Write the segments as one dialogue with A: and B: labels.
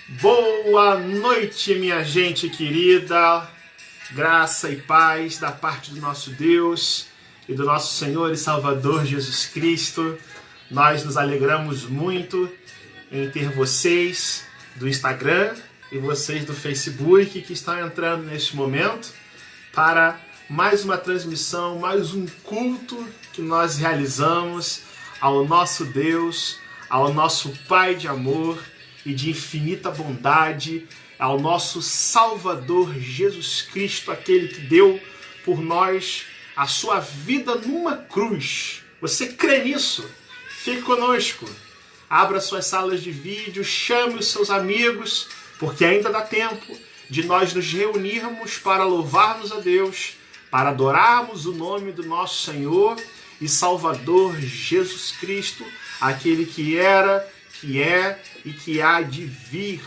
A: Boa noite, minha gente querida. Graça e paz da parte do nosso Deus e do nosso Senhor e Salvador Jesus Cristo. Nós nos alegramos muito em ter vocês do Instagram e vocês do Facebook que estão entrando neste momento para mais uma transmissão, mais um culto que nós realizamos ao nosso Deus, ao nosso Pai de amor e de infinita bondade, ao nosso Salvador Jesus Cristo, aquele que deu por nós a sua vida numa cruz. Você crê nisso? Fique conosco. Abra suas salas de vídeo, chame os seus amigos, porque ainda dá tempo de nós nos reunirmos para louvarmos a Deus, para adorarmos o nome do nosso Senhor e Salvador Jesus Cristo, aquele que era, que é e que há de vir,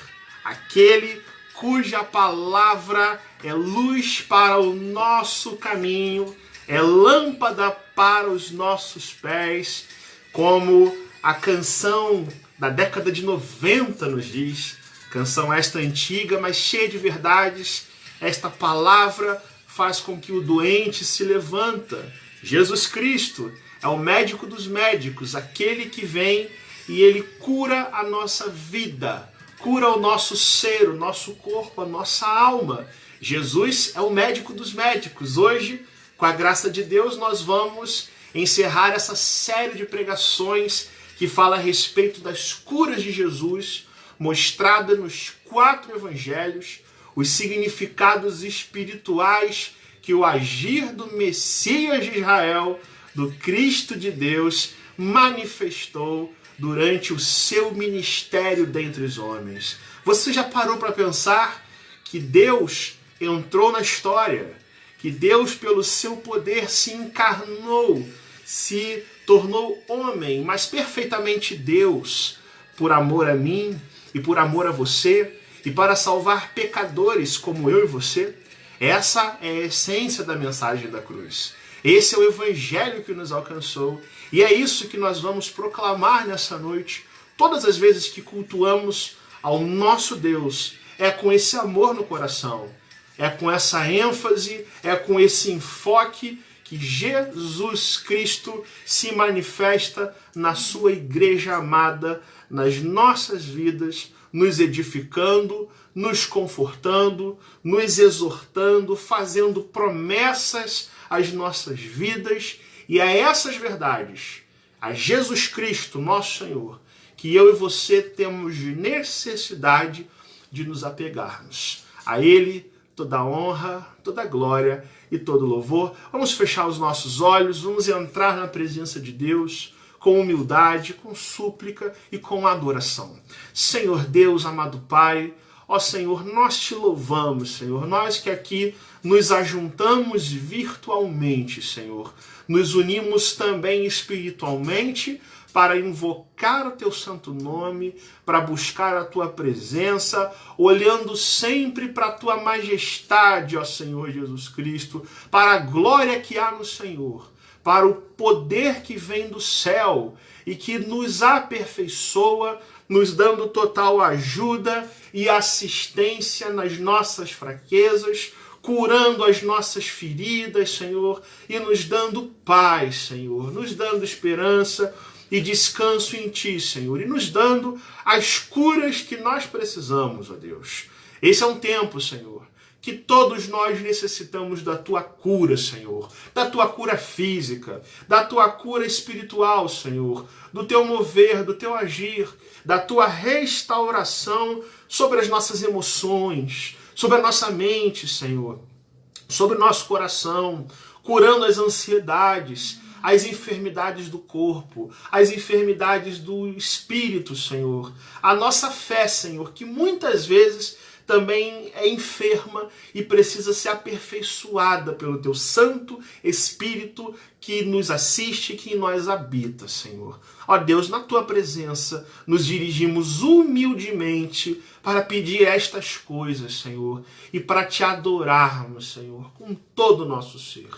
A: aquele cuja palavra é luz para o nosso caminho, é lâmpada para os nossos pés, como a canção da década de 90 nos diz, canção esta antiga, mas cheia de verdades. Esta palavra faz com que o doente se levanta. Jesus Cristo é o médico dos médicos, aquele que vem e ele cura a nossa vida, cura o nosso ser, o nosso corpo, a nossa alma. Jesus é o médico dos médicos. Hoje, com a graça de Deus, nós vamos encerrar essa série de pregações que fala a respeito das curas de Jesus, mostrada nos 4 evangelhos, os significados espirituais que o agir do Messias de Israel, do Cristo de Deus, manifestou durante o seu ministério dentre os homens. Você já parou para pensar que Deus entrou na história, que Deus, pelo seu poder, se encarnou, se tornou homem, mas perfeitamente Deus, por amor a mim e por amor a você, e para salvar pecadores como eu e você? Essa é a essência da mensagem da cruz. Esse é o evangelho que nos alcançou e é isso que nós vamos proclamar nessa noite. Todas as vezes que cultuamos ao nosso Deus, é com esse amor no coração, é com essa ênfase, é com esse enfoque que Jesus Cristo se manifesta na sua igreja amada, nas nossas vidas, nos edificando, nos confortando, nos exortando, fazendo promessas às nossas vidas, e a essas verdades, a Jesus Cristo, nosso Senhor, que eu e você temos necessidade de nos apegarmos. A Ele toda honra, toda glória e todo louvor. Vamos fechar os nossos olhos, vamos entrar na presença de Deus com humildade, com súplica e com adoração. Senhor Deus, amado Pai, ó Senhor, nós te louvamos, Senhor. Nós que aqui nos ajuntamos virtualmente, Senhor. Nos unimos também espiritualmente para invocar o teu santo nome, para buscar a tua presença, olhando sempre para a tua majestade, ó Senhor Jesus Cristo, para a glória que há no Senhor, para o poder que vem do céu e que nos aperfeiçoa, nos dando total ajuda e assistência nas nossas fraquezas, curando as nossas feridas, Senhor, e nos dando paz, Senhor, nos dando esperança e descanso em Ti, Senhor, e nos dando as curas que nós precisamos, ó Deus. Esse é um tempo, Senhor, que todos nós necessitamos da Tua cura, Senhor, da Tua cura física, da Tua cura espiritual, Senhor, do Teu mover, do Teu agir, da Tua restauração sobre as nossas emoções, sobre a nossa mente, Senhor, sobre o nosso coração, curando as ansiedades, as enfermidades do corpo, as enfermidades do espírito, Senhor. A nossa fé, Senhor, que muitas vezes também é enferma e precisa ser aperfeiçoada pelo Teu Santo Espírito que nos assiste, que em nós habita, Senhor. Ó Deus, na Tua presença, nos dirigimos humildemente para pedir estas coisas, Senhor, e para Te adorarmos, Senhor, com todo o nosso ser.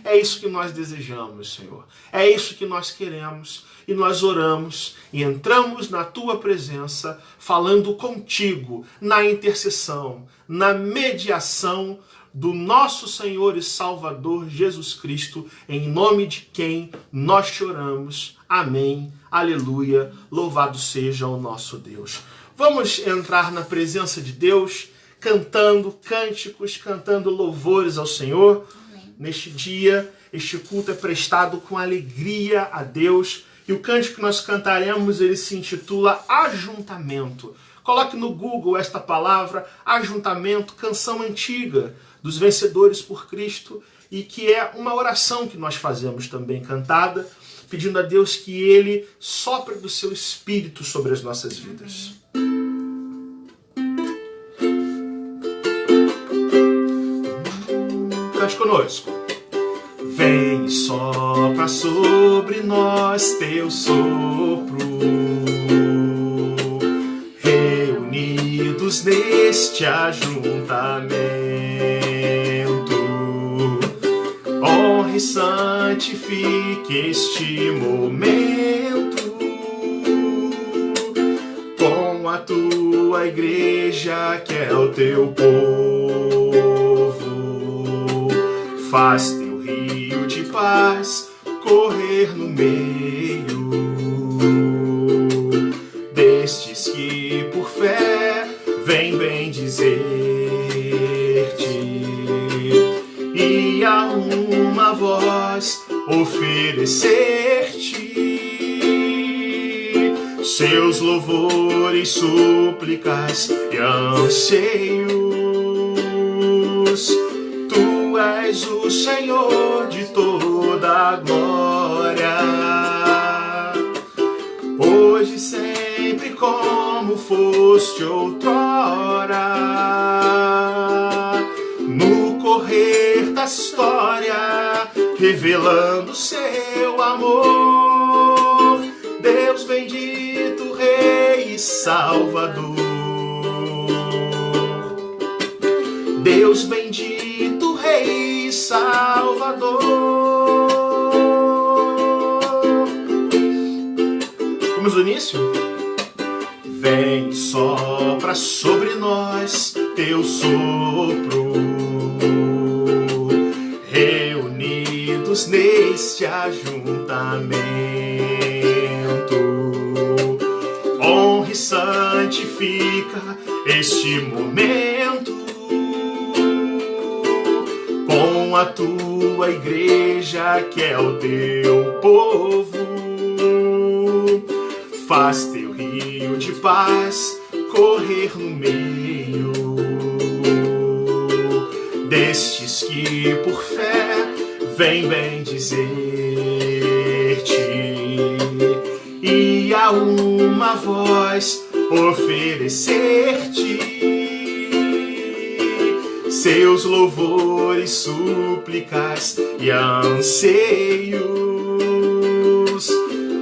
A: É isso que nós desejamos, Senhor. É isso que nós queremos. E nós oramos e entramos na Tua presença, falando contigo, na intercessão, na mediação do nosso Senhor e Salvador Jesus Cristo, em nome de quem nós te oramos. Amém. Aleluia. Louvado seja o nosso Deus. Vamos entrar na presença de Deus, cantando cânticos, cantando louvores ao Senhor. Amém. Neste dia, este culto é prestado com alegria a Deus. E o cântico que nós cantaremos, ele se intitula Ajuntamento. Coloque no Google esta palavra, ajuntamento, canção antiga dos vencedores por Cristo, e que é uma oração que nós fazemos também cantada, pedindo a Deus que Ele sopre do seu Espírito sobre as nossas vidas. Cante conosco. Vem, sopra sobre nós teu sopro, reunidos neste ajuntamento, honre e santifique este momento com a tua igreja que é o teu povo. Faz teu rio de paz correr no meio destes que por fé vem bem dizer-te, e a uma voz oferecer-te seus louvores, súplicas e anseios. Tu és o Senhor de toda a glória, hoje sempre como foste outrora, no correr da história, revelando seu amor. Deus bendito, Rei e Salvador. Deus bendito, Rei e Salvador. Vamos no início? Vem, sopra sobre nós teu sopro, reunidos neste ajuntamento, honra e santifica este momento com a tua igreja que é o teu povo. Faz teu rio de paz correr no meio destes que por fé vem bem dizer-te, e a uma voz oferecer-te seus louvores, súplicas e anseios.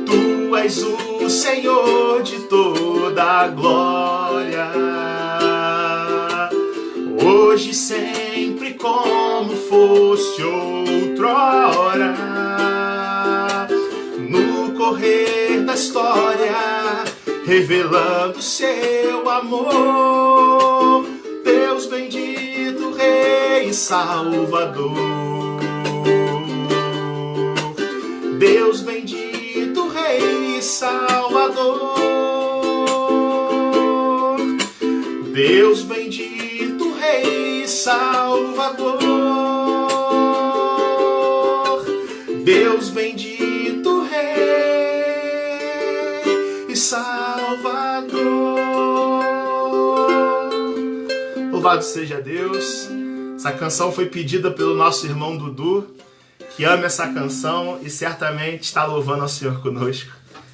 A: Tu és o Senhor de toda a glória, hoje sempre como foste outrora, no correr da história, revelando seu amor. Deus bendito, Rei e Salvador. Deus bendito, Rei e Salvador. Deus bendito, Rei e Salvador. Deus bendito, Rei e Salvador. Louvado seja Deus. Essa canção foi pedida pelo nosso irmão Dudu, que ama essa canção e certamente está louvando ao Senhor conosco.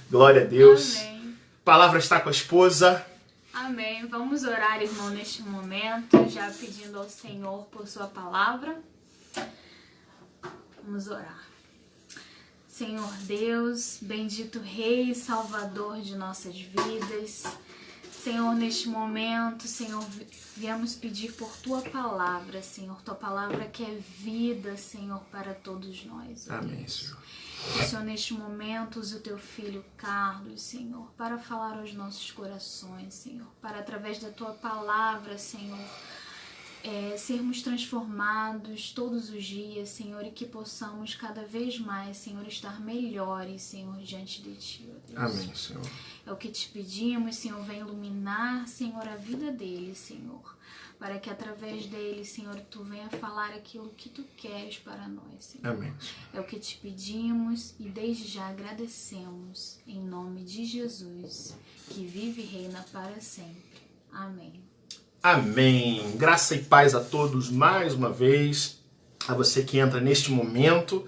A: Glória a Deus.
B: Amém.
A: A palavra está com a esposa.
B: Amém. Vamos orar, irmão, neste momento, já pedindo ao Senhor por sua palavra. Vamos orar. Senhor Deus, bendito Rei e Salvador de nossas vidas. Senhor, neste momento, Senhor, viemos pedir por Tua palavra, Senhor. Tua palavra que é vida, Senhor, para todos nós.
A: Amém, Senhor.
B: Senhor, neste momento, use o Teu Filho Carlos, Senhor, para falar aos nossos corações, Senhor. Para, através da Tua palavra, Senhor, sermos transformados todos os dias, Senhor, e que possamos cada vez mais, Senhor, estar melhores, Senhor, diante de Ti, ó Deus.
A: Amém, Senhor.
B: É o que te pedimos, Senhor, vem iluminar, Senhor, a vida dele, Senhor, para que através dele, Senhor, Tu venha falar aquilo que Tu queres para nós, Senhor.
A: Amém.
B: É o que te pedimos e desde já agradecemos, em nome de Jesus, que vive e reina para sempre. Amém.
A: Amém. Graça e paz a todos mais uma vez. A você que entra neste momento.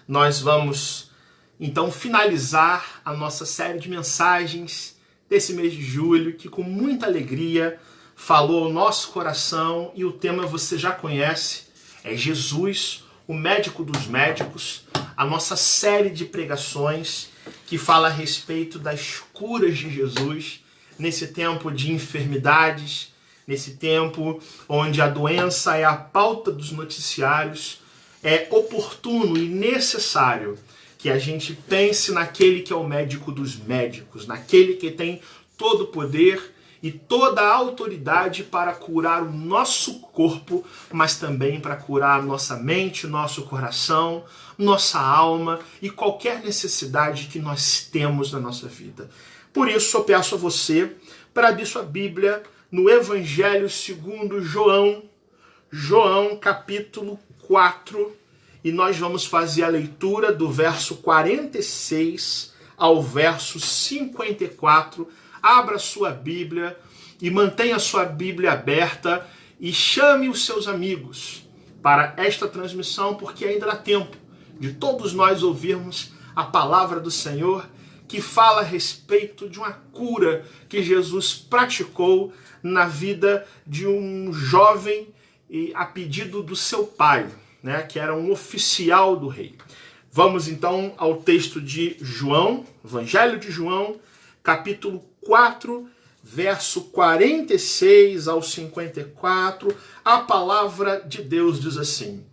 A: Nós vamos, então, finalizar a nossa série de mensagens desse mês de julho, que com muita alegria falou ao nosso coração, e o tema você já conhece, é Jesus, o médico dos médicos, a nossa série de pregações que fala a respeito das curas de Jesus nesse tempo de enfermidades, nesse tempo onde a doença é a pauta dos noticiários. É oportuno e necessário que a gente pense naquele que é o médico dos médicos, naquele que tem todo o poder e toda a autoridade para curar o nosso corpo, mas também para curar nossa mente, nosso coração, nossa alma e qualquer necessidade que nós temos na nossa vida. Por isso eu peço a você para abrir sua Bíblia no Evangelho segundo João capítulo 4, e nós vamos fazer a leitura do verso 46 ao verso 54. Abra sua Bíblia e mantenha sua Bíblia aberta e chame os seus amigos para esta transmissão, porque ainda dá tempo de todos nós ouvirmos a palavra do Senhor, que fala a respeito de uma cura que Jesus praticou na vida de um jovem e a pedido do seu pai, né, que era um oficial do rei. Vamos então ao texto de João, Evangelho de João, capítulo 4, verso 46 ao 54. A palavra de Deus diz assim: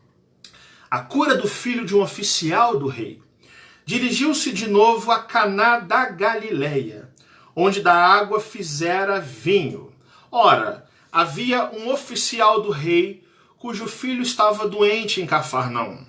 A: a cura do filho de um oficial do rei. Dirigiu-se de novo a Caná da Galileia, onde da água fizera vinho. Ora, havia um oficial do rei, cujo filho estava doente em Cafarnaum.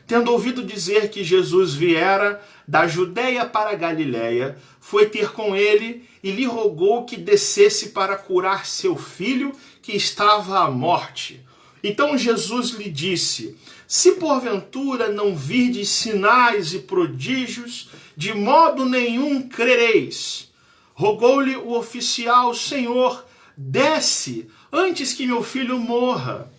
A: Tendo ouvido dizer que Jesus viera da Judeia para a Galileia, foi ter com ele e lhe rogou que descesse para curar seu filho, que estava à morte. Então Jesus lhe disse: se porventura não virdes sinais e prodígios, de modo nenhum crereis. Rogou-lhe o oficial: Senhor, desce, antes que meu filho morra.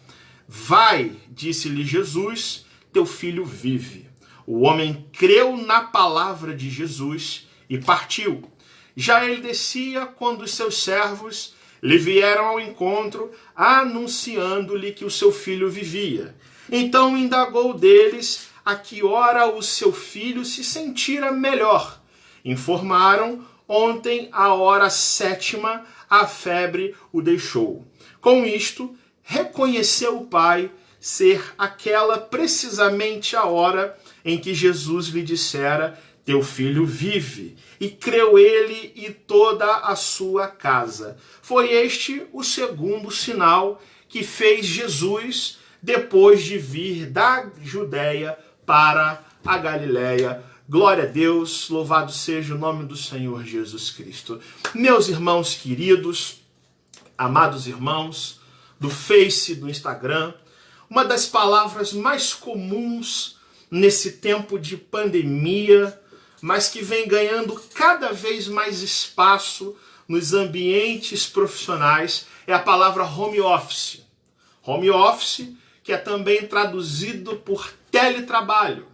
A: Vai, disse-lhe Jesus, teu filho vive. O homem creu na palavra de Jesus e partiu. Já ele descia quando os seus servos lhe vieram ao encontro, anunciando-lhe que o seu filho vivia. Então indagou deles a que hora o seu filho se sentira melhor. Informaram: ontem, à hora 7ª, a febre o deixou. Com isto, reconheceu o pai ser aquela precisamente a hora em que Jesus lhe dissera: teu filho vive. E creu ele e toda a sua casa. Foi este o segundo sinal que fez Jesus depois de vir da Judeia para a Galileia. Glória a Deus, louvado seja o nome do Senhor Jesus Cristo. Meus irmãos queridos, amados irmãos do Face, do Instagram, uma das palavras mais comuns nesse tempo de pandemia, mas que vem ganhando cada vez mais espaço nos ambientes profissionais, é a palavra home office. Home office, que é também traduzido por teletrabalho.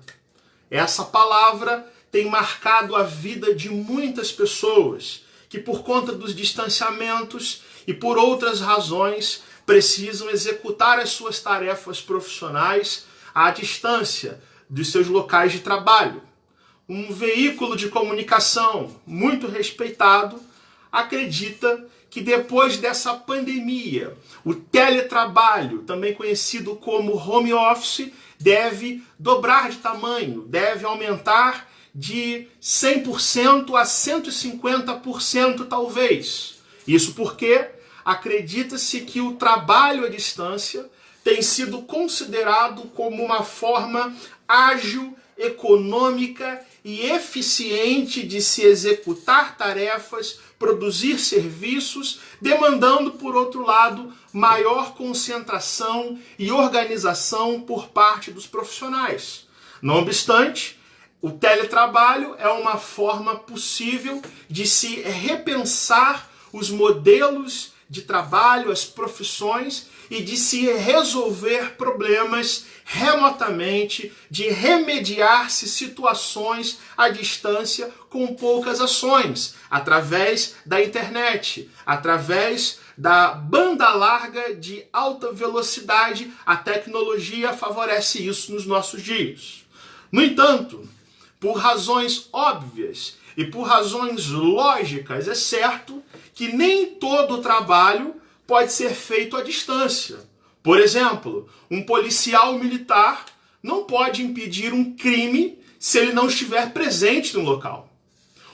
A: Essa palavra tem marcado a vida de muitas pessoas que, por conta dos distanciamentos e por outras razões, precisam executar as suas tarefas profissionais à distância dos seus locais de trabalho. um veículo de comunicação muito respeitado, acredita que depois dessa pandemia, o teletrabalho, também conhecido como home office, deve dobrar de tamanho, deve aumentar de 100% a 150% talvez. Isso porque acredita-se que o trabalho à distância tem sido considerado como uma forma ágil, econômica e eficiente de se executar tarefas, produzir serviços, demandando, por outro lado, maior concentração e organização por parte dos profissionais. Não obstante, o teletrabalho é uma forma possível de se repensar os modelos de trabalho, as profissões, e de se resolver problemas remotamente, de remediar-se situações à distância com poucas ações, através da internet, através da banda larga de alta velocidade. A tecnologia favorece isso nos nossos dias. No entanto, por razões óbvias e por razões lógicas, é certo que nem todo o trabalho pode ser feito à distância. Por exemplo, um policial militar não pode impedir um crime se ele não estiver presente no local.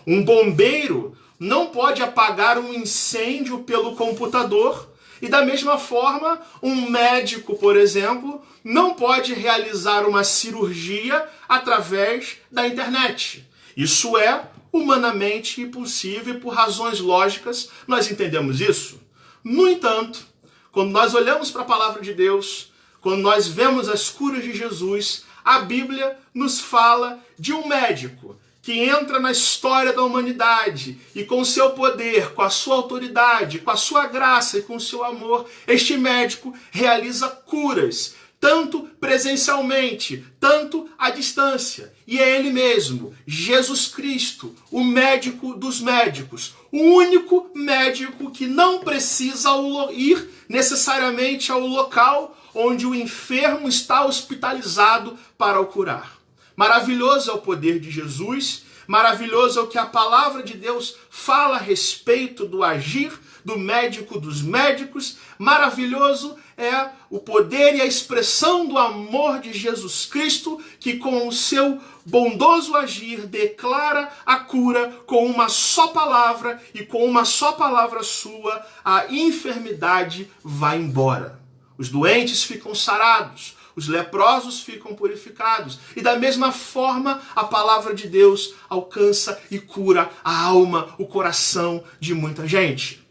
A: Um bombeiro não pode apagar um incêndio pelo computador. E da mesma forma, um médico, por exemplo, não pode realizar uma cirurgia através da internet. Isso é humanamente impossível e por razões lógicas nós entendemos isso. No entanto, quando nós olhamos para a palavra de Deus, quando nós vemos as curas de Jesus, a Bíblia nos fala de um médico que entra na história da humanidade e com o seu poder, com a sua autoridade, com a sua graça e com o seu amor, este médico realiza curas, tanto presencialmente, tanto à distância. E é ele mesmo, Jesus Cristo, o médico dos médicos, o único médico que não precisa ir necessariamente ao local onde o enfermo está hospitalizado para o curar. Maravilhoso é o poder de Jesus, maravilhoso é o que a palavra de Deus fala a respeito do agir do médico dos médicos, maravilhoso é o poder e a expressão do amor de Jesus Cristo, que com o seu bondoso agir declara a cura com uma só palavra, e com uma só palavra sua a enfermidade vai embora. Os doentes ficam sarados, os leprosos ficam purificados. E da mesma forma, a palavra de Deus alcança e cura a alma, o coração de muita gente.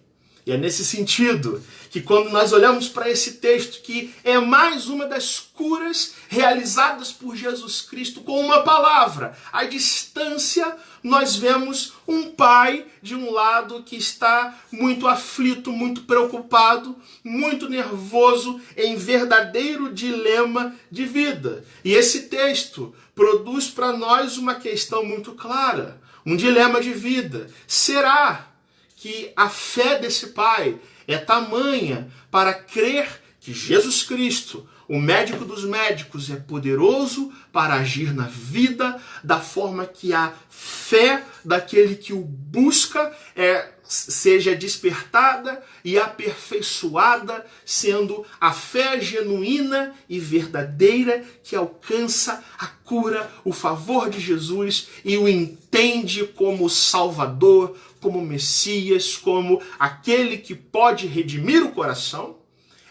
A: E é nesse sentido que quando nós olhamos para esse texto, que é mais uma das curas realizadas por Jesus Cristo com uma palavra, à distância, nós vemos um pai de um lado que está muito aflito, muito preocupado, muito nervoso, em verdadeiro dilema de vida. E esse texto produz para nós uma questão muito clara, um dilema de vida. Será que a fé desse pai é tamanha para crer que Jesus Cristo, o médico dos médicos, é poderoso para agir na vida da forma que a fé daquele que o busca seja despertada e aperfeiçoada, sendo a fé genuína e verdadeira que alcança a cura, o favor de Jesus e o entende como Salvador, como Messias, como aquele que pode redimir o coração?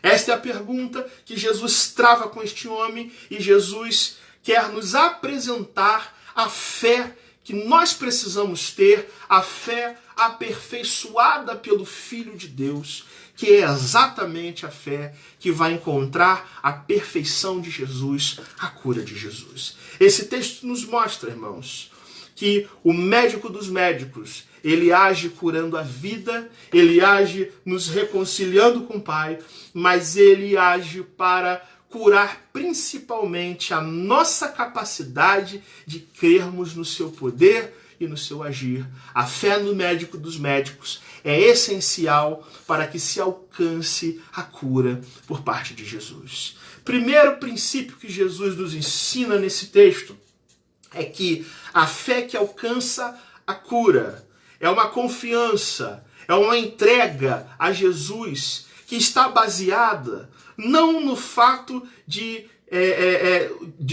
A: Esta é a pergunta que Jesus trava com este homem, e Jesus quer nos apresentar a fé que nós precisamos ter, a fé aperfeiçoada pelo Filho de Deus, que é exatamente a fé que vai encontrar a perfeição de Jesus, a cura de Jesus. Esse texto nos mostra, irmãos, que o médico dos médicos, ele age curando a vida, ele age nos reconciliando com o Pai, mas ele age para curar principalmente a nossa capacidade de crermos no seu poder e no seu agir. A fé no médico dos médicos é essencial para que se alcance a cura por parte de Jesus. Primeiro princípio que Jesus nos ensina nesse texto é que a fé que alcança a cura é uma confiança, é uma entrega a Jesus que está baseada não no fato de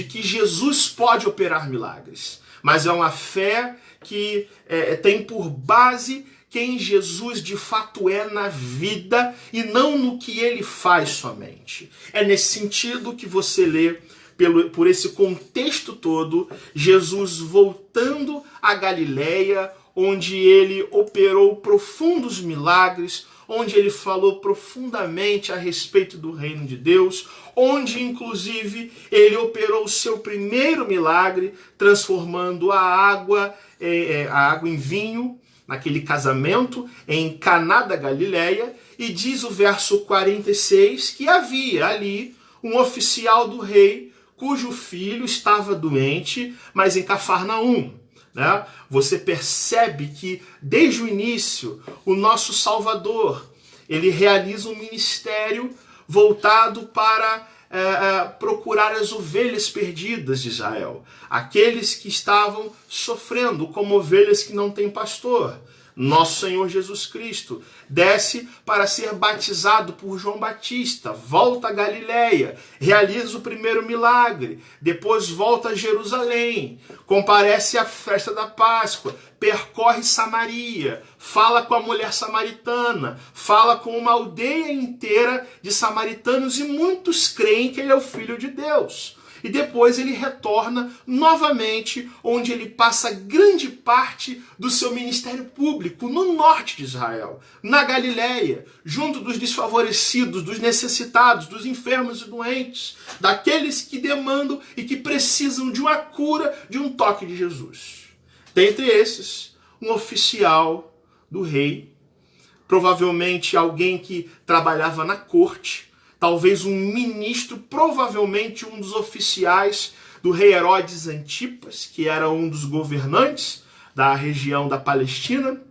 A: que Jesus pode operar milagres, mas é uma fé que tem por base quem Jesus de fato é na vida e não no que ele faz somente. É nesse sentido que você lê, por esse contexto todo, Jesus voltando a Galileia, onde ele operou profundos milagres, onde ele falou profundamente a respeito do reino de Deus, onde inclusive ele operou o seu primeiro milagre, transformando a água em vinho, naquele casamento em Caná da Galileia, e diz o verso 46 que havia ali um oficial do rei cujo filho estava doente, mas em Cafarnaum. Né? Você percebe que desde o início o nosso Salvador ele realiza um ministério voltado para procurar as ovelhas perdidas de Israel, aqueles que estavam sofrendo como ovelhas que não têm pastor. Nosso Senhor Jesus Cristo desce para ser batizado por João Batista, volta a Galileia, realiza o primeiro milagre, depois volta a Jerusalém, comparece à festa da Páscoa, percorre Samaria, fala com a mulher samaritana, fala com uma aldeia inteira de samaritanos e muitos creem que ele é o Filho de Deus. E depois ele retorna novamente, onde ele passa grande parte do seu ministério público, no norte de Israel, na Galileia, junto dos desfavorecidos, dos necessitados, dos enfermos e doentes, daqueles que demandam e que precisam de uma cura, de um toque de Jesus. Dentre esses, um oficial do rei, provavelmente alguém que trabalhava na corte, talvez um ministro, provavelmente um dos oficiais do rei Herodes Antipas, que era um dos governantes da região da Palestina,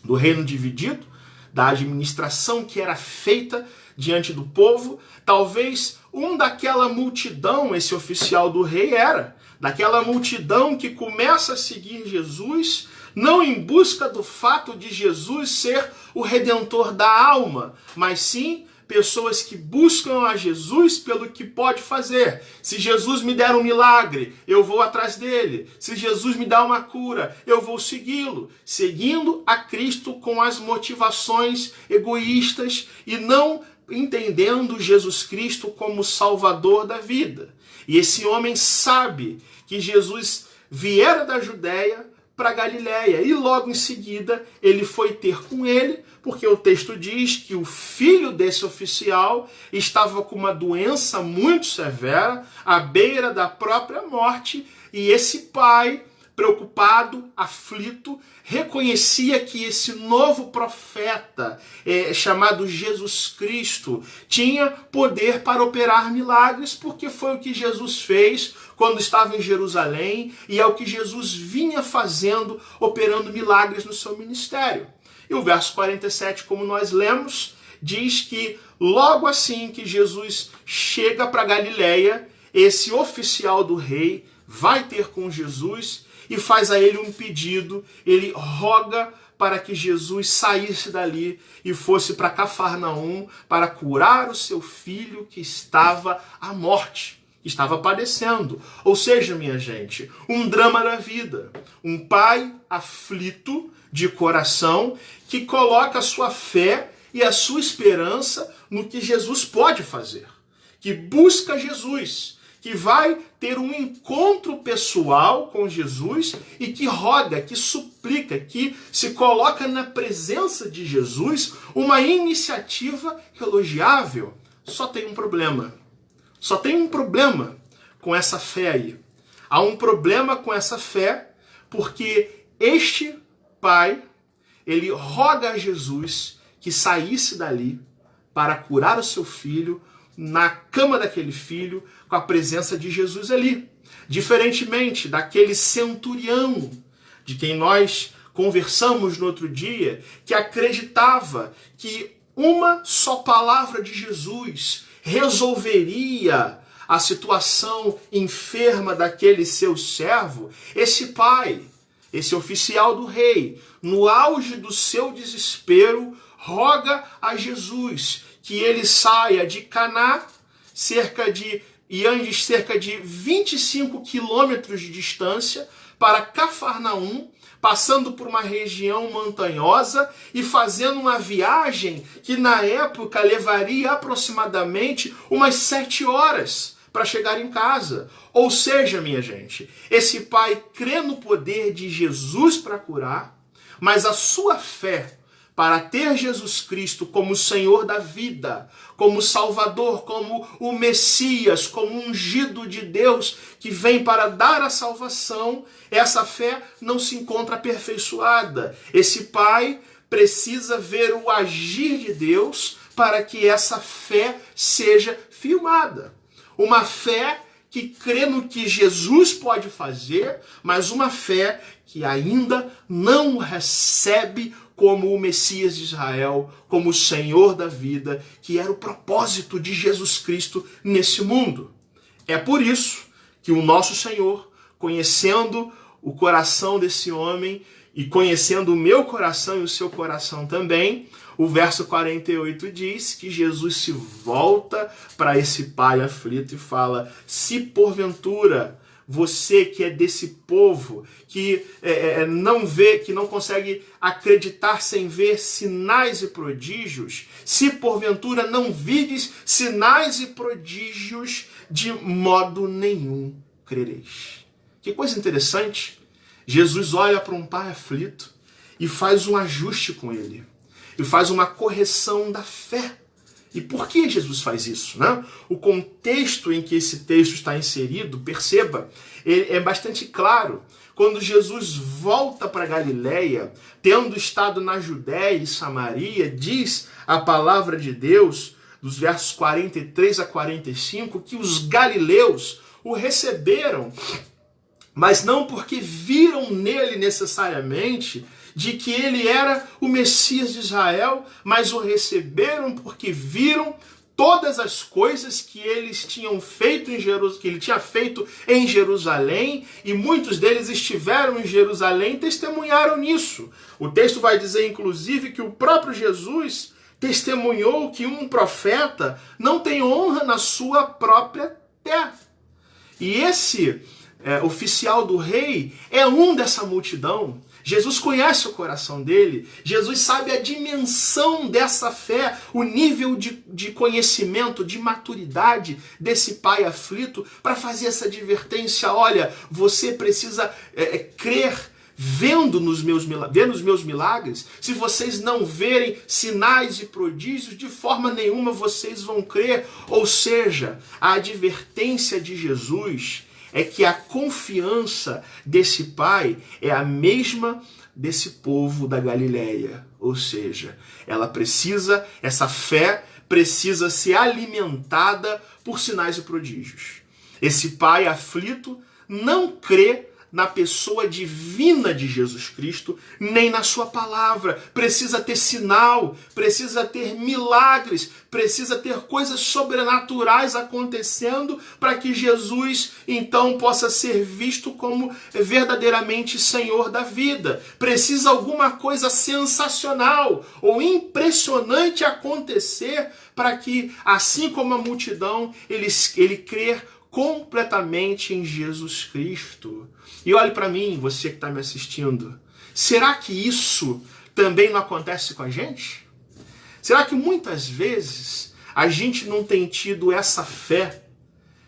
A: do reino dividido, da administração que era feita diante do povo. Talvez um daquela multidão, esse oficial do rei era, daquela multidão que começa a seguir Jesus, não em busca do fato de Jesus ser o redentor da alma, mas sim pessoas que buscam a Jesus pelo que pode fazer. Se Jesus me der um milagre, eu vou atrás dele. Se Jesus me dá uma cura, eu vou segui-lo. Seguindo a Cristo com as motivações egoístas e não entendendo Jesus Cristo como Salvador da vida. E esse homem sabe que Jesus viera da Judéia para Galileia, e logo em seguida ele foi ter com ele, porque o texto diz que o filho desse oficial estava com uma doença muito severa, à beira da própria morte, e esse pai, preocupado, aflito, reconhecia que esse novo profeta, chamado Jesus Cristo, tinha poder para operar milagres, porque foi o que Jesus fez quando estava em Jerusalém, e é o que Jesus vinha fazendo, operando milagres no seu ministério. E o verso 47, como nós lemos, diz que logo assim que Jesus chega para Galileia, esse oficial do rei vai ter com Jesus e faz a ele um pedido. Ele roga para que Jesus saísse dali e fosse para Cafarnaum para curar o seu filho que estava à morte, que estava padecendo. Ou seja, minha gente, um drama da vida. Um pai aflito de coração que coloca a sua fé e a sua esperança no que Jesus pode fazer, que busca Jesus, que vai ter um encontro pessoal com Jesus e que roga, que suplica, que se coloca na presença de Jesus, uma iniciativa elogiável. Só tem um problema. Só tem um problema com essa fé aí. Há um problema com essa fé porque este pai, ele roga a Jesus que saísse dali para curar o seu filho, na cama daquele filho, com a presença de Jesus ali. Diferentemente daquele centurião, de quem nós conversamos no outro dia, que acreditava que uma só palavra de Jesus resolveria a situação enferma daquele seu servo, esse pai, esse oficial do rei, no auge do seu desespero, roga a Jesus que ele saia de Caná, e ande cerca de 25 quilômetros de distância, para Cafarnaum, passando por uma região montanhosa e fazendo uma viagem que na época levaria aproximadamente umas 7 horas para chegar em casa. Ou seja, minha gente, esse pai crê no poder de Jesus para curar, mas a sua fé para ter Jesus Cristo como Senhor da vida, como Salvador, como o Messias, como ungido de Deus que vem para dar a salvação, essa fé não se encontra aperfeiçoada. Esse pai precisa ver o agir de Deus para que essa fé seja firmada. Uma fé que crê no que Jesus pode fazer, mas uma fé que ainda não recebe como o Messias de Israel, como o Senhor da vida, que era o propósito de Jesus Cristo nesse mundo. É por isso que o nosso Senhor, conhecendo o coração desse homem e conhecendo o meu coração e o seu coração também, o verso 48 diz que Jesus se volta para esse pai aflito e fala: se porventura você que é desse povo, que não vê, que não consegue acreditar sem ver sinais e prodígios, se porventura não vides sinais e prodígios, de modo nenhum crereis. Que coisa interessante. Jesus olha para um pai aflito e faz um ajuste com ele. E faz uma correção da fé. E por que Jesus faz isso, né? O contexto em que esse texto está inserido, perceba, é bastante claro. Quando Jesus volta para Galileia, tendo estado na Judéia e Samaria, diz a palavra de Deus, dos versos 43 a 45, que os galileus o receberam, mas não porque viram nele necessariamente de que ele era o Messias de Israel, mas o receberam porque viram todas as coisas que eles tinham feito que ele tinha feito em Jerusalém, e muitos deles estiveram em Jerusalém e testemunharam nisso. O texto vai dizer, inclusive, que o próprio Jesus testemunhou que um profeta não tem honra na sua própria terra. E esse oficial do rei é um dessa multidão. Jesus conhece o coração dele, Jesus sabe a dimensão dessa fé, o nível de conhecimento, de maturidade desse pai aflito para fazer essa advertência. Olha, você precisa crer vendo nos meus milagres. Se vocês não verem sinais e prodígios, de forma nenhuma vocês vão crer. Ou seja, a advertência de Jesus é que a confiança desse pai é a mesma desse povo da Galileia. Ou seja, essa fé precisa ser alimentada por sinais e prodígios. Esse pai aflito não crê na pessoa divina de Jesus Cristo, nem na sua palavra. Precisa ter sinal, precisa ter milagres, precisa ter coisas sobrenaturais acontecendo para que Jesus então possa ser visto como verdadeiramente Senhor da vida. Precisa alguma coisa sensacional ou impressionante acontecer para que, assim como a multidão, ele crer completamente em Jesus Cristo. E olhe para mim, você que está me assistindo. Será que isso também não acontece com a gente? Será que muitas vezes a gente não tem tido essa fé,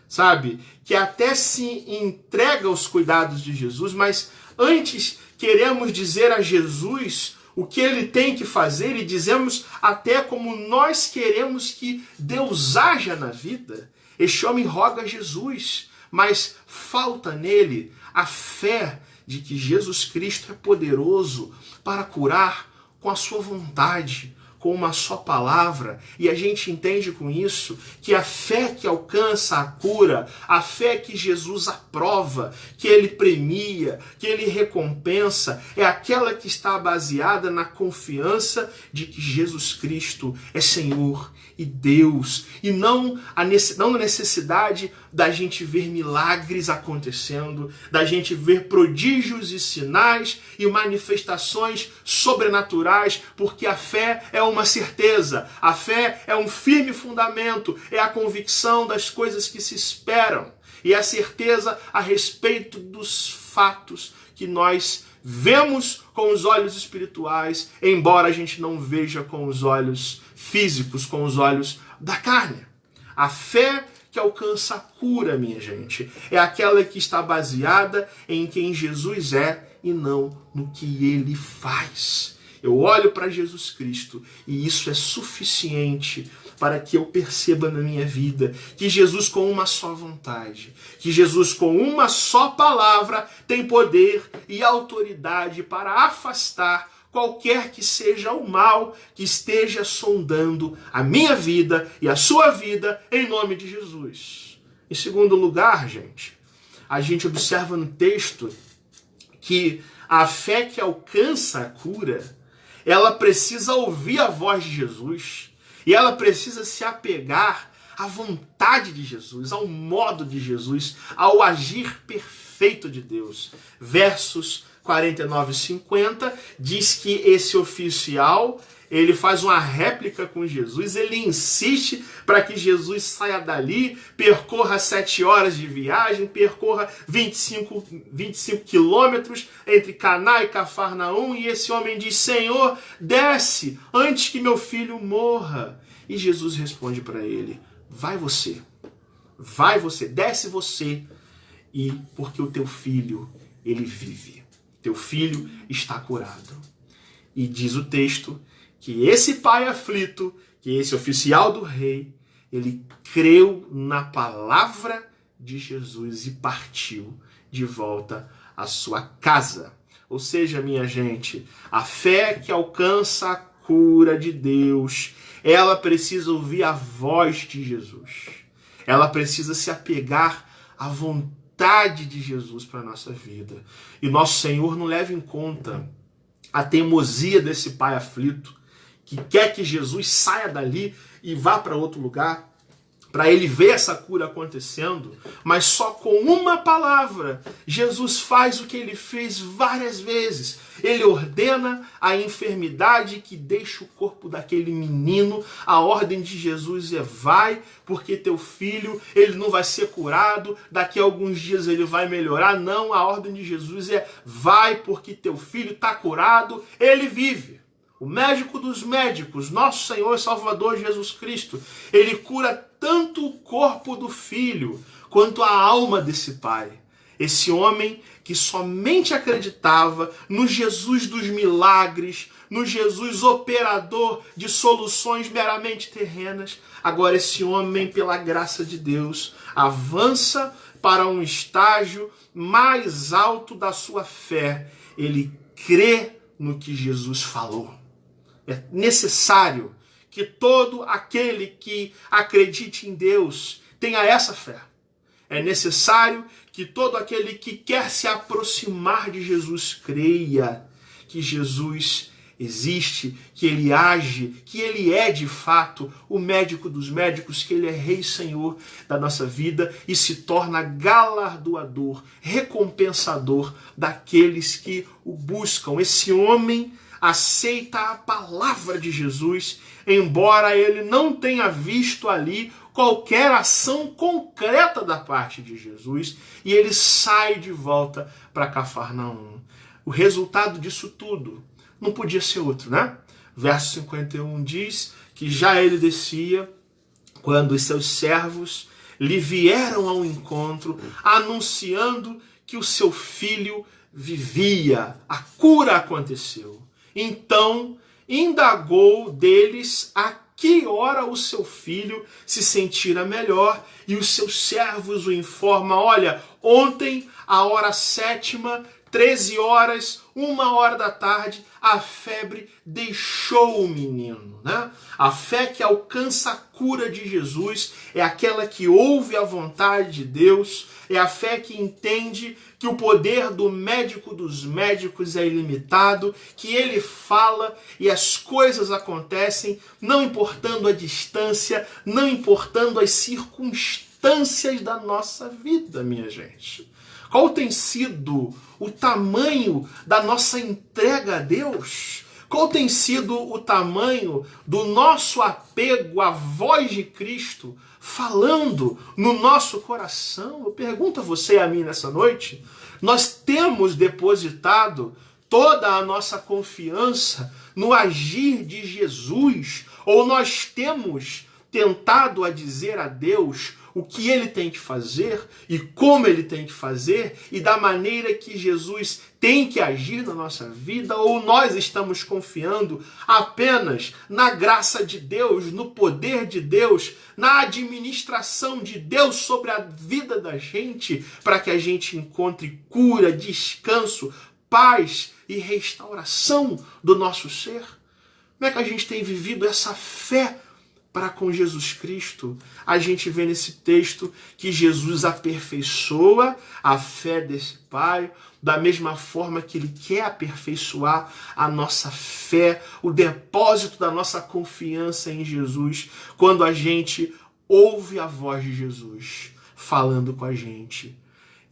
A: sabe? Que até se entrega aos cuidados de Jesus, mas antes queremos dizer a Jesus o que ele tem que fazer e dizemos até como nós queremos que Deus haja na vida. Este homem roga a Jesus, mas falta nele a fé de que Jesus Cristo é poderoso para curar com a sua vontade, com uma só palavra. E a gente entende com isso que a fé que alcança a cura, a fé que Jesus aprova, que ele premia, que ele recompensa, é aquela que está baseada na confiança de que Jesus Cristo é Senhor e Deus, e não na necessidade da gente ver milagres acontecendo, da gente ver prodígios e sinais e manifestações sobrenaturais, porque a fé é uma certeza, a fé é um firme fundamento, é a convicção das coisas que se esperam e a certeza a respeito dos fatos que nós vemos com os olhos espirituais, embora a gente não veja com os olhos físicos, com os olhos da carne. A fé que alcança a cura, minha gente, é aquela que está baseada em quem Jesus é e não no que ele faz. Eu olho para Jesus Cristo e isso é suficiente para que eu perceba na minha vida que Jesus, com uma só vontade, que Jesus, com uma só palavra, tem poder e autoridade para afastar qualquer que seja o mal que esteja sondando a minha vida e a sua vida, em nome de Jesus. Em segundo lugar, a gente observa no texto que a fé que alcança a cura, ela precisa ouvir a voz de Jesus e ela precisa se apegar à vontade de Jesus, ao modo de Jesus, ao agir perfeito de Deus. Versos 49 e 50 diz que esse oficial, ele faz uma réplica com Jesus, ele insiste para que Jesus saia dali, percorra 7 horas de viagem, percorra 25 quilômetros entre Caná e Cafarnaum, e esse homem diz: Senhor, desce antes que meu filho morra. E Jesus responde para ele: vai você, desce você, e porque o teu filho, ele vive. Teu filho está curado. E diz o texto que esse pai aflito, que esse oficial do rei, ele creu na palavra de Jesus e partiu de volta à sua casa. Ou seja, minha gente, a fé que alcança a cura de Deus, ela precisa ouvir a voz de Jesus. Ela precisa se apegar à vontade de Jesus para a nossa vida. E nosso Senhor não leva em conta a teimosia desse pai aflito, que quer que Jesus saia dali e vá para outro lugar, para ele ver essa cura acontecendo, mas só com uma palavra, Jesus faz o que ele fez várias vezes. Ele ordena a enfermidade que deixa o corpo daquele menino. A ordem de Jesus é: vai, porque teu filho, ele não vai ser curado, daqui a alguns dias ele vai melhorar. Não, a ordem de Jesus é: vai, porque teu filho está curado, ele vive. O médico dos médicos, nosso Senhor e Salvador Jesus Cristo, ele cura tanto o corpo do filho quanto a alma desse pai. Esse homem que somente acreditava no Jesus dos milagres, no Jesus operador de soluções meramente terrenas, agora esse homem, pela graça de Deus, avança para um estágio mais alto da sua fé. Ele crê no que Jesus falou. É necessário que todo aquele que acredite em Deus tenha essa fé. É necessário que todo aquele que quer se aproximar de Jesus creia que Jesus existe, que ele age, que ele é de fato o médico dos médicos, que ele é Rei e Senhor da nossa vida e se torna galardoador, recompensador daqueles que o buscam. Esse homem aceita a palavra de Jesus, embora ele não tenha visto ali qualquer ação concreta da parte de Jesus, e ele sai de volta para Cafarnaum. O resultado disso tudo não podia ser outro, né? Verso 51 diz que já ele descia quando os seus servos lhe vieram ao encontro, anunciando que o seu filho vivia. A cura aconteceu. Então, indagou deles a que hora o seu filho se sentira melhor, e os seus servos o informam: olha, ontem, a hora 7ª, 13 horas, 1h da tarde, a febre deixou o menino, né? A fé que alcança a cura de Jesus é aquela que ouve a vontade de Deus, é a fé que entende que o poder do médico dos médicos é ilimitado, que ele fala e as coisas acontecem, não importando a distância, não importando as circunstâncias circunstâncias da nossa vida, minha gente? Qual tem sido o tamanho da nossa entrega a Deus? Qual tem sido o tamanho do nosso apego à voz de Cristo falando no nosso coração? Eu pergunto a você e a mim nessa noite. Nós temos depositado toda a nossa confiança no agir de Jesus? Ou nós temos tentado a dizer a Deus o que ele tem que fazer e como ele tem que fazer e da maneira que Jesus tem que agir na nossa vida? Ou nós estamos confiando apenas na graça de Deus, no poder de Deus, na administração de Deus sobre a vida da gente, para que a gente encontre cura, descanso, paz e restauração do nosso ser? Como é que a gente tem vivido essa fé para com Jesus Cristo? A gente vê nesse texto que Jesus aperfeiçoa a fé desse pai, da mesma forma que ele quer aperfeiçoar a nossa fé, o depósito da nossa confiança em Jesus, quando a gente ouve a voz de Jesus falando com a gente.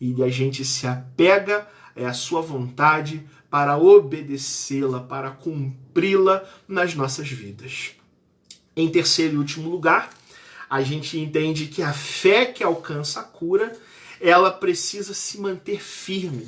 A: E a gente se apega à sua vontade para obedecê-la, para cumpri-la nas nossas vidas. Em terceiro e último lugar, a gente entende que a fé que alcança a cura, ela precisa se manter firme.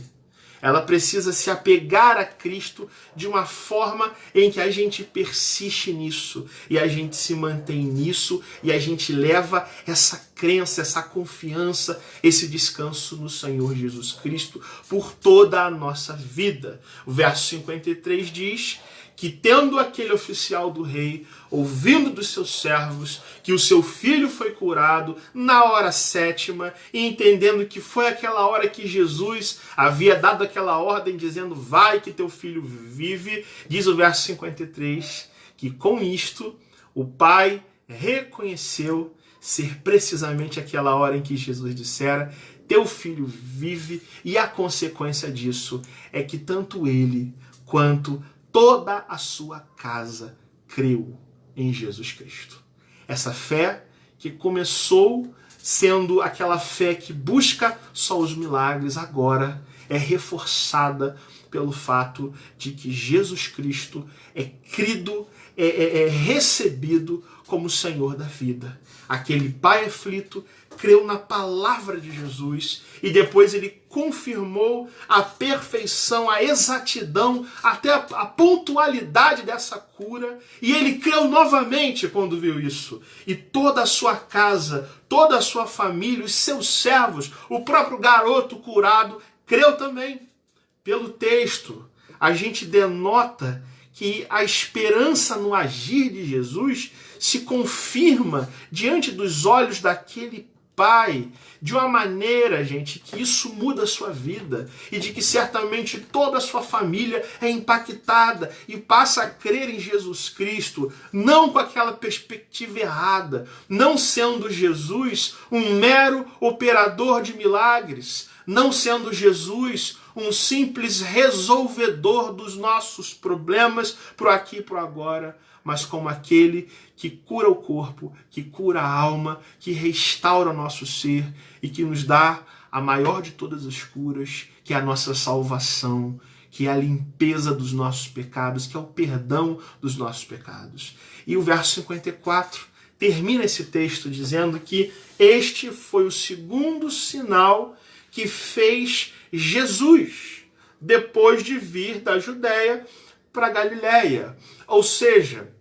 A: Ela precisa se apegar a Cristo de uma forma em que a gente persiste nisso, e a gente se mantém nisso, e a gente leva essa crença, essa confiança, esse descanso no Senhor Jesus Cristo por toda a nossa vida. O verso 53 diz que, tendo aquele oficial do rei, ouvindo dos seus servos que o seu filho foi curado na hora sétima, e entendendo que foi aquela hora que Jesus havia dado aquela ordem dizendo: vai que teu filho vive, diz o verso 53, que com isto o pai reconheceu ser precisamente aquela hora em que Jesus dissera: teu filho vive, e a consequência disso é que tanto ele quanto toda a sua casa creu em Jesus Cristo. Essa fé que começou sendo aquela fé que busca só os milagres, agora é reforçada pelo fato de que Jesus Cristo é crido, é recebido como Senhor da vida. Aquele pai aflito creu na palavra de Jesus e depois ele confirmou a perfeição, a exatidão, até a pontualidade dessa cura, e ele creu novamente quando viu isso. E toda a sua casa, toda a sua família, os seus servos, o próprio garoto curado, creu também. Pelo texto, a gente denota que a esperança no agir de Jesus se confirma diante dos olhos daquele pai, de uma maneira, gente, que isso muda a sua vida e de que certamente toda a sua família é impactada e passa a crer em Jesus Cristo, não com aquela perspectiva errada, não sendo Jesus um mero operador de milagres, não sendo Jesus um simples resolvedor dos nossos problemas por aqui e por agora, mas como aquele que cura o corpo, que cura a alma, que restaura o nosso ser e que nos dá a maior de todas as curas, que é a nossa salvação, que é a limpeza dos nossos pecados, que é o perdão dos nossos pecados. E o verso 54 termina esse texto dizendo que este foi o segundo sinal que fez Jesus depois de vir da Judéia para a Galiléia. Ou seja,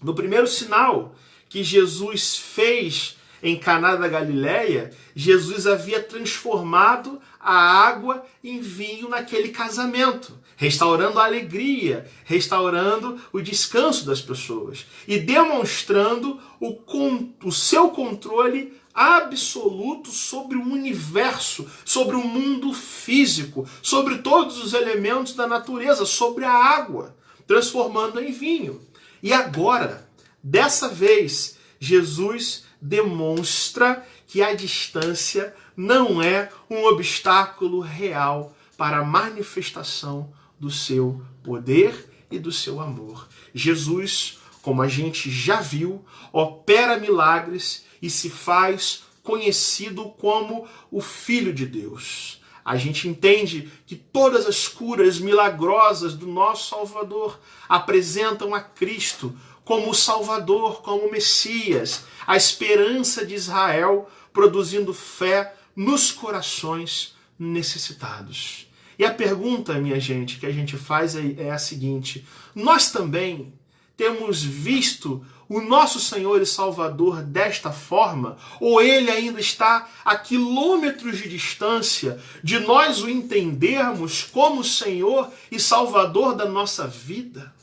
A: no primeiro sinal que Jesus fez em Caná da Galiléia, Jesus havia transformado a água em vinho naquele casamento, restaurando a alegria, restaurando o descanso das pessoas e demonstrando o seu controle absoluto sobre o universo, sobre o mundo físico, sobre todos os elementos da natureza, sobre a água, transformando em vinho. E agora, dessa vez, Jesus demonstra que a distância não é um obstáculo real para a manifestação do seu poder e do seu amor. Jesus, como a gente já viu, opera milagres e se faz conhecido como o Filho de Deus. A gente entende que todas as curas milagrosas do nosso Salvador apresentam a Cristo como o Salvador, como o Messias, a esperança de Israel, produzindo fé nos corações necessitados. E a pergunta, minha gente, que a gente faz é a seguinte: nós também temos visto o nosso Senhor e Salvador desta forma? Ou ele ainda está a quilômetros de distância de nós o entendermos como Senhor e Salvador da nossa vida?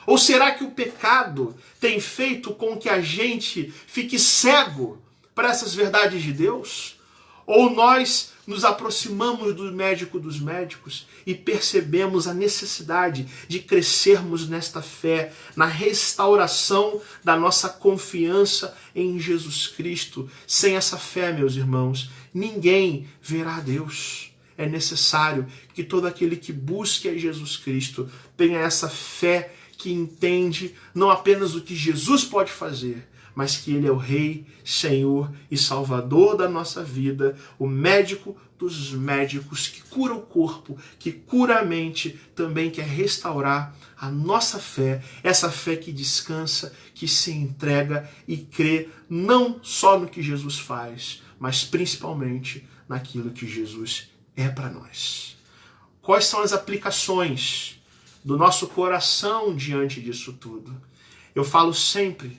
A: Ou será que o pecado tem feito com que a gente fique cego para essas verdades de Deus? Ou nós nos aproximamos do médico dos médicos e percebemos a necessidade de crescermos nesta fé, na restauração da nossa confiança em Jesus Cristo? Sem essa fé, meus irmãos, ninguém verá a Deus. É necessário que todo aquele que busque a Jesus Cristo tenha essa fé que entende não apenas o que Jesus pode fazer, mas que ele é o Rei, Senhor e Salvador da nossa vida, o médico dos médicos, que cura o corpo, que cura a mente, também quer restaurar a nossa fé, essa fé que descansa, que se entrega e crê não só no que Jesus faz, mas principalmente naquilo que Jesus é para nós. Quais são as aplicações do nosso coração diante disso tudo? Eu falo sempre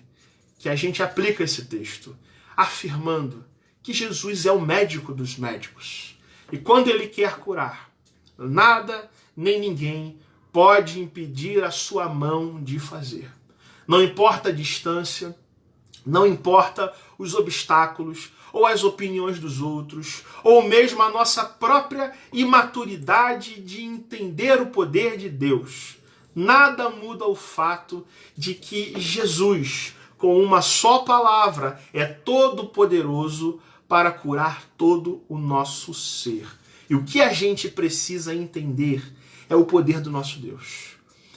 A: que a gente aplica esse texto afirmando que Jesus é o médico dos médicos. E quando ele quer curar, nada nem ninguém pode impedir a sua mão de fazer. Não importa a distância, não importa os obstáculos, ou as opiniões dos outros, ou mesmo a nossa própria imaturidade de entender o poder de Deus. Nada muda o fato de que Jesus, com uma só palavra, é todo poderoso para curar todo o nosso ser. E o que a gente precisa entender é o poder do nosso Deus.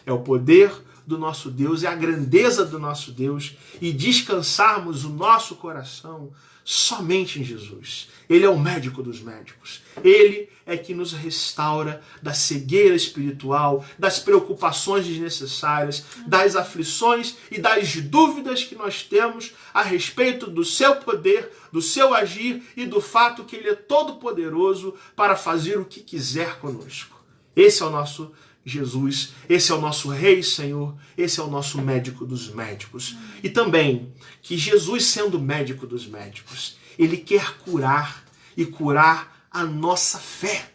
A: É o poder do nosso Deus, é a grandeza do nosso Deus, e descansarmos o nosso coração somente em Jesus. Ele é o médico dos médicos. Ele é que nos restaura da cegueira espiritual, das preocupações desnecessárias, das aflições e das dúvidas que nós temos a respeito do seu poder, do seu agir e do fato que ele é todo poderoso para fazer o que quiser conosco. Esse é o nosso Jesus, esse é o nosso Rei, Senhor, esse é o nosso médico dos médicos. E também que Jesus, sendo médico dos médicos, ele quer curar e curar a nossa fé.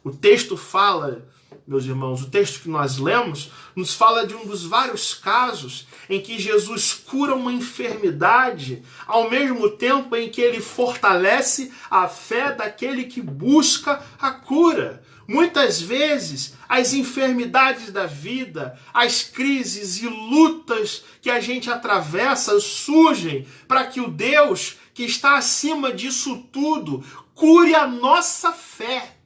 A: O texto fala, meus irmãos, o texto que nós lemos nos fala de um dos vários casos em que Jesus cura uma enfermidade, ao mesmo tempo em que ele fortalece a fé daquele que busca a cura. Muitas vezes, as enfermidades da vida, as crises e lutas que a gente atravessa surgem para que o Deus que está acima disso tudo cure a nossa fé,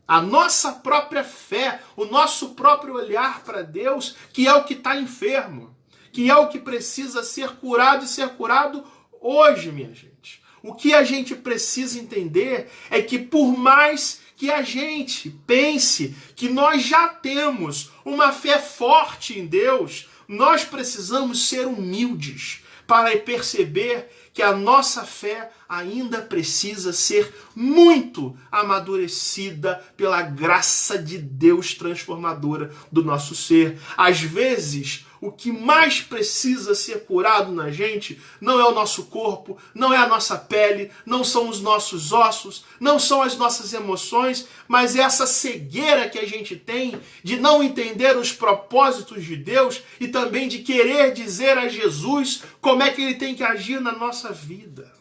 A: a nossa própria fé, o nosso próprio olhar para Deus, que é o que está enfermo, que é o que precisa ser curado e ser curado hoje, minha gente. O que a gente precisa entender é que por mais que a gente pense que nós já temos uma fé forte em Deus, nós precisamos ser humildes para perceber que a nossa fé ainda precisa ser muito amadurecida pela graça de Deus transformadora do nosso ser. Às vezes, o que mais precisa ser curado na gente não é o nosso corpo, não é a nossa pele, não são os nossos ossos, não são as nossas emoções, mas é essa cegueira que a gente tem de não entender os propósitos de Deus e também de querer dizer a Jesus como é que ele tem que agir na nossa vida.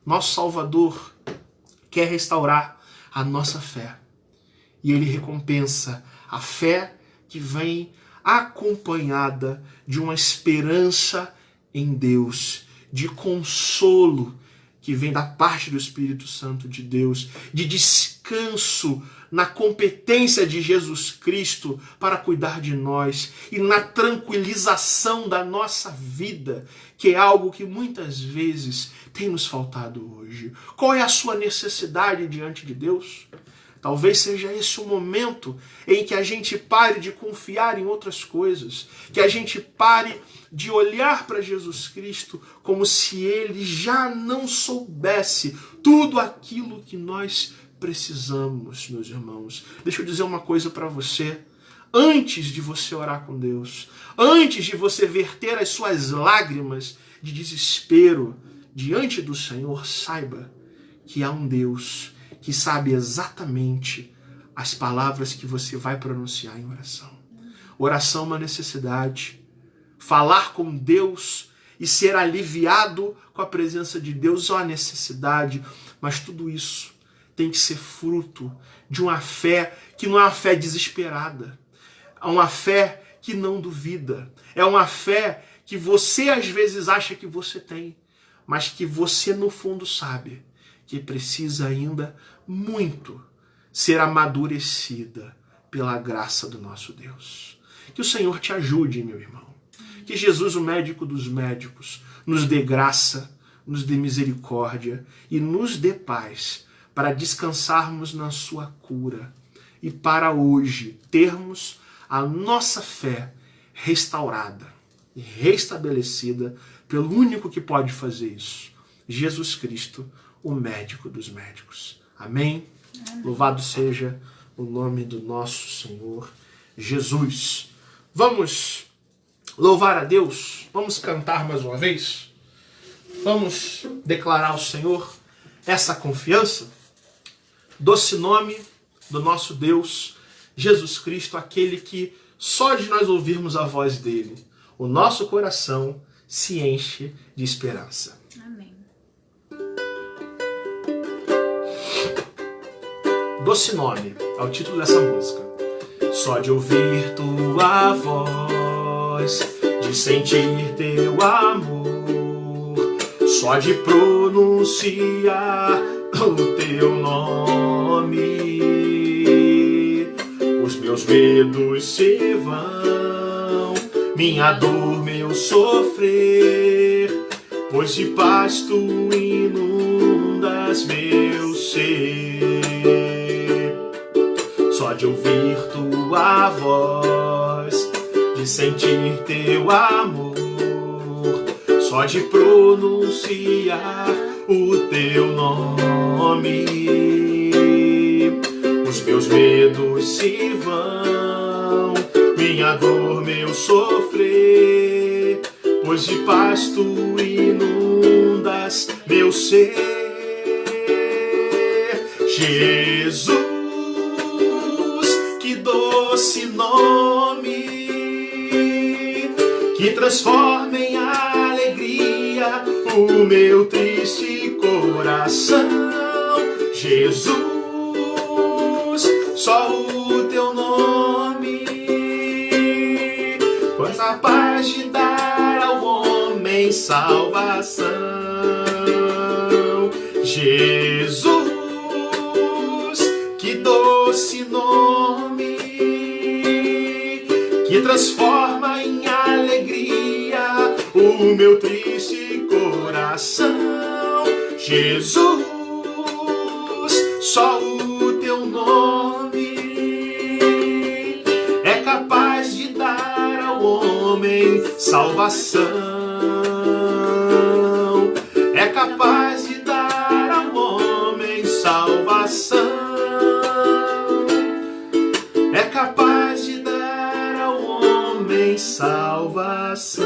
A: Nosso Salvador quer restaurar a nossa fé. E ele recompensa a fé que vem acompanhada de uma esperança em Deus, de consolo que vem da parte do Espírito Santo de Deus, de descanso descanso na competência de Jesus Cristo para cuidar de nós e na tranquilização da nossa vida, que é algo que muitas vezes tem nos faltado hoje. Qual é a sua necessidade diante de Deus? Talvez seja esse o momento em que a gente pare de confiar em outras coisas, que a gente pare de olhar para Jesus Cristo como se ele já não soubesse tudo aquilo que nós precisamos, meus irmãos. Deixa eu dizer uma coisa para você. Antes de você orar com Deus, antes de você verter as suas lágrimas de desespero diante do Senhor, saiba que há um Deus que sabe exatamente as palavras que você vai pronunciar em oração. Oração é uma necessidade. Falar com Deus e ser aliviado com a presença de Deus é uma necessidade, mas tudo isso tem que ser fruto de uma fé que não é uma fé desesperada. É uma fé que não duvida. É uma fé que você às vezes acha que você tem, mas que você no fundo sabe que precisa ainda muito ser amadurecida pela graça do nosso Deus. Que o Senhor te ajude, meu irmão. Que Jesus, o médico dos médicos, nos dê graça, nos dê misericórdia e nos dê paz para descansarmos na sua cura e para hoje termos a nossa fé restaurada e restabelecida pelo único que pode fazer isso, Jesus Cristo, o médico dos médicos. Amém? Amém. Louvado seja o nome do nosso Senhor Jesus. Vamos louvar a Deus? Vamos cantar mais uma vez? Vamos declarar ao Senhor essa confiança? Doce nome do nosso Deus, Jesus Cristo, aquele que só de nós ouvirmos a voz dele, o nosso coração se enche de esperança.
B: Amém.
A: Doce nome é o título dessa música. Só de ouvir tua voz, de sentir teu amor, só de pronunciar o teu nome, os meus medos se vão, minha dor, meu sofrer, pois de paz tu inundas meu ser. Só de ouvir tua voz, de sentir teu amor, só de pronunciar o teu nome, os meus medos se vão, minha dor, meu sofrer, pois de paz tu inundas meu ser. Jesus, que doce nome, que transforma em alegria o meu triste coração. Jesus, só o teu nome, com capaz de dar ao homem salvação. Jesus, que doce nome, que transforma em alegria o meu triste coração. Jesus, só o teu nome é capaz de dar ao homem salvação. É capaz de dar ao homem salvação. É capaz de dar ao homem salvação.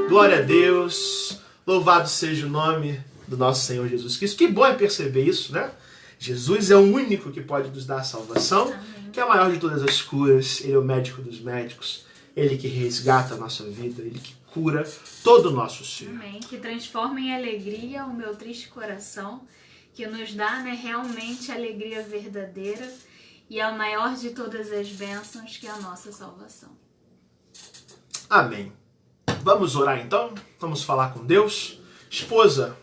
A: Glória a Deus, louvado seja o nome do nosso Senhor Jesus Cristo. Que bom é perceber isso, né? Jesus é o único que pode nos dar a salvação. Amém. Que é a maior de todas as curas. Ele é o médico dos médicos, ele que resgata a nossa vida, ele que cura todo o nosso ser.
B: Amém. Que transforma em alegria o meu triste coração, que nos dá, né, realmente alegria verdadeira e a maior de todas as bênçãos, que é a nossa salvação.
A: Amém. Vamos orar então? Vamos falar com Deus? Esposa,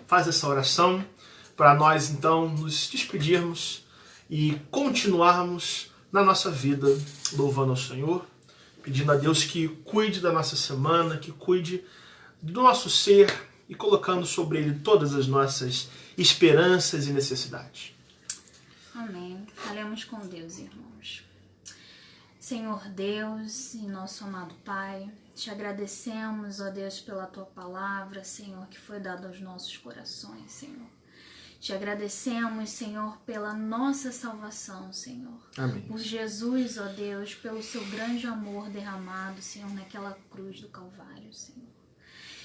A: faz essa oração. para nós então nos despedirmos e continuarmos na nossa vida louvando ao Senhor, pedindo a Deus que cuide da nossa semana, que cuide do nosso ser e colocando sobre Ele todas as nossas esperanças e necessidades.
B: Amém. Falemos com Deus, irmãos. Senhor Deus e nosso amado Pai, te agradecemos, ó Deus, pela Tua palavra, Senhor, que foi dada aos nossos corações, Senhor. Te agradecemos, Senhor, pela nossa salvação, Senhor.
A: Amém.
B: Por Jesus, ó Deus, pelo Seu grande amor derramado, Senhor, naquela cruz do Calvário, Senhor.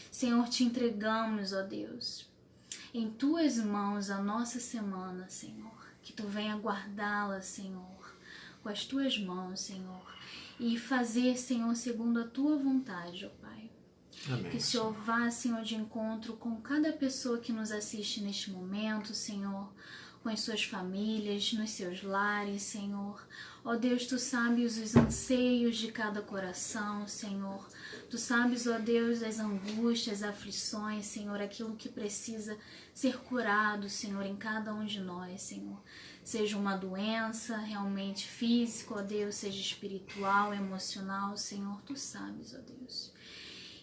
B: Senhor, te entregamos, ó Deus, em Tuas mãos a nossa semana, Senhor. Que Tu venha guardá-la, Senhor, com as Tuas mãos, Senhor, e fazer, Senhor, segundo a Tua vontade, ó Pai.
A: Amém.
B: Que o Senhor vá, Senhor, de encontro com cada pessoa que nos assiste neste momento, Senhor, com as suas famílias, nos seus lares, Senhor. Ó Deus, Tu sabes os anseios de cada coração, Senhor. Tu sabes, ó Deus, as angústias, as aflições, Senhor, aquilo que precisa ser curado, Senhor, em cada um de nós, Senhor. Seja uma doença realmente física, ó Deus, seja espiritual, emocional, Senhor, Tu sabes, ó Deus.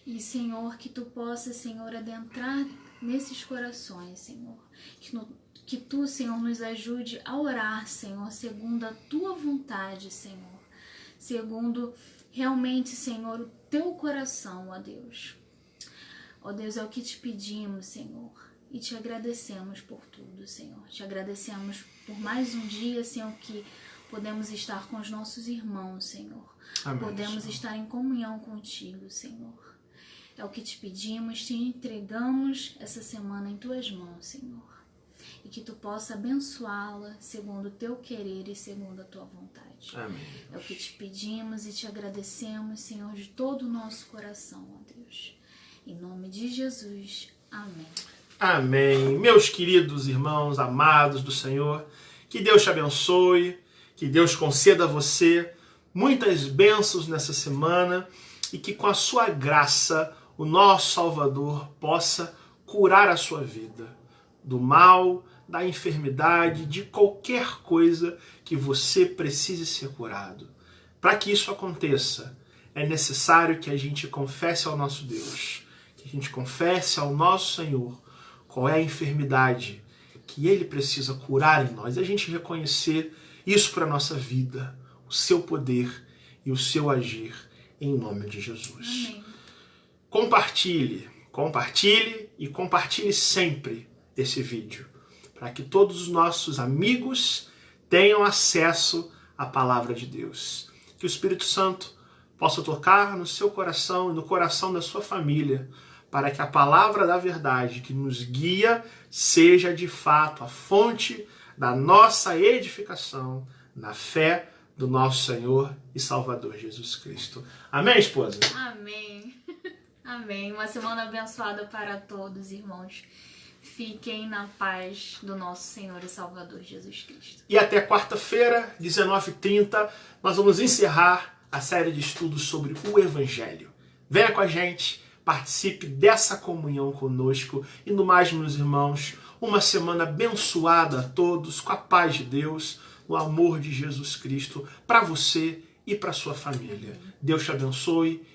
B: E, Senhor, que Tu possa, Senhor, adentrar nesses corações, Senhor. Que Tu, Senhor, nos ajude a orar, Senhor, segundo a Tua vontade, Senhor. Segundo, realmente, Senhor, o Teu coração, ó Deus. Ó Deus, é o que te pedimos, Senhor. E te agradecemos por tudo, Senhor. Te agradecemos por mais um dia, Senhor, que podemos estar com os nossos irmãos, Senhor.
A: Amém,
B: Podemos
A: Senhor.
B: estar em comunhão contigo, Senhor. É o que te pedimos, te entregamos essa semana em Tuas mãos, Senhor. E que Tu possa abençoá-la segundo o Teu querer e segundo a Tua vontade.
A: Amém.
B: É o que te pedimos e te agradecemos, Senhor, de todo o nosso coração, ó Deus. Em nome de Jesus. Amém.
A: Amém. Meus queridos irmãos, amados do Senhor, que Deus te abençoe, que Deus conceda a você muitas bênçãos nessa semana e que com a sua graça o nosso Salvador possa curar a sua vida do mal, da enfermidade, de qualquer coisa que você precise ser curado. Para que isso aconteça, é necessário que a gente confesse ao nosso Deus, que a gente confesse ao nosso Senhor qual é a enfermidade que Ele precisa curar em nós. E a gente reconhecer isso para a nossa vida, o seu poder e o seu agir em nome de Jesus.
B: Amém.
A: Compartilhe e compartilhe sempre esse vídeo, para que todos os nossos amigos tenham acesso à palavra de Deus. Que o Espírito Santo possa tocar no seu coração e no coração da sua família, para que a palavra da verdade que nos guia seja de fato a fonte da nossa edificação na fé do nosso Senhor e Salvador Jesus Cristo. Amém, esposa?
B: Amém. Amém. Uma semana abençoada para todos, irmãos. Fiquem na paz do nosso Senhor e Salvador Jesus Cristo.
A: E até quarta-feira, 19h30, nós vamos encerrar a série de estudos sobre o Evangelho. Venha com a gente, participe dessa comunhão conosco e no mais, meus irmãos, uma semana abençoada a todos, com a paz de Deus, no amor de Jesus Cristo, para você e para sua família. Deus te abençoe